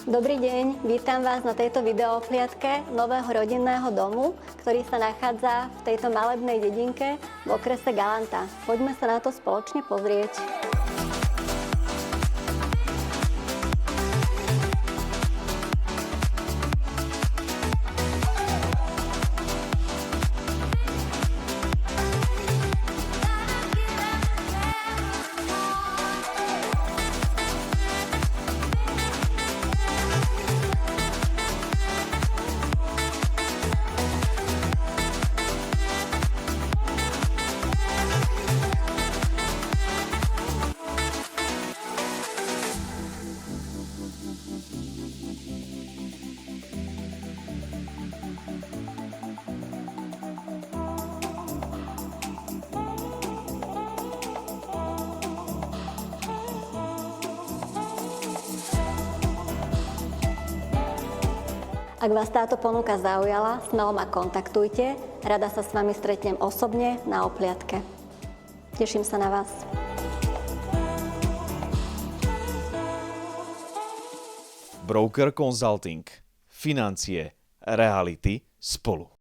Dobrý deň, vítam vás na tejto videoohliadke nového rodinného domu, ktorý sa nachádza v tejto malebnej dedinke v okrese Galanta. Poďme sa na to spoločne pozrieť. Ak vás táto ponuka zaujala, smelo ma kontaktujte. Rada sa s vami stretnem osobne na ohliadke. Teším sa na vás. Broker Consulting. Financie, reality spolu.